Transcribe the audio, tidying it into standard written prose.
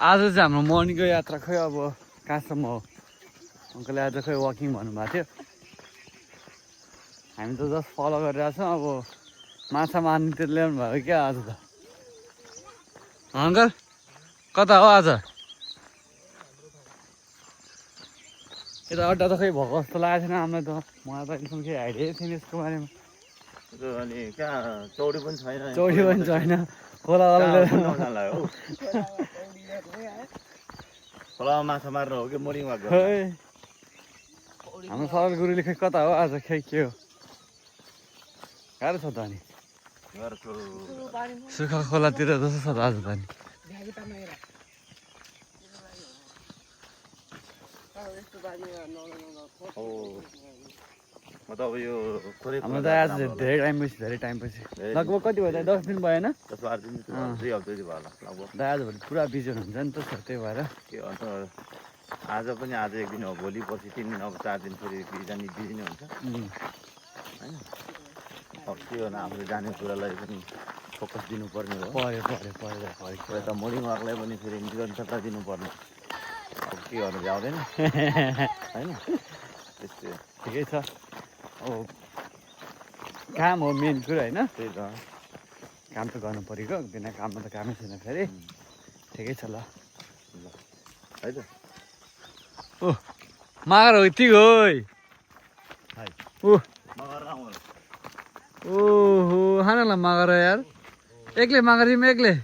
आज चाहिँ हाम्रो मर्निङको यात्रा खै अब कहाँसम्म हो अङ्कलले आज खै वाकिङ भन्नुभएको थियो हामी त जस्ट फलो गरिरहेको छौँ अब माछा मार्नेतिर ल्याउनु भयो क्या आज त अङ्कल कता हो आज यता अड्डा त खै भएको जस्तो लागेको छैन हामीलाई त मलाई त एकदम केही आइडिया थिएन यसको बारेमा अनि कहाँ चौडी पनि छैन चौडी पनि छैन खोला खोलामा माछा मार्नु हो कि मोर्निङ वाक खै हाम्रो सरल गुरुले खै कता हो आज खै के हो गाह्रो छ त अनि सुखा खोलातिर जस्तो छ त आज त अनि म त अब यो हाम्रो त आज धेरै टाइम पछि लगभग कति भयो त 10 दिन भएन 10-12 दिन 2 हप्ता भयो होला लगभग दा आजभोलि पुरा बिजी हुनुहुन्छ नि त त्यही भएर के अन्त आज पनि आज एक दिन हो भोलि पछि 3 दिन अब 4 दिन फेरि बिजी नै हुन्छ होइन अब के हो आफूले जाने कुरालाई पनि फोकस दिनुपर्ने हो पऱ्यो यता मोर्निङ वाकलाई पनि फेरि निरन्तरता दिनुपर्ने अब के गर्नु भ्याउँदैन होइन त्यस्तै ठिकै छ अब काम हो मेन कुरा होइन त्यही त काम त गर्नु परेको बिना काममा त कामै छैन फेरि ठिकै छ ल है त ओ मागर हो यति गई ओहो खाना ल मागर यार एक्लै मागर एक्लै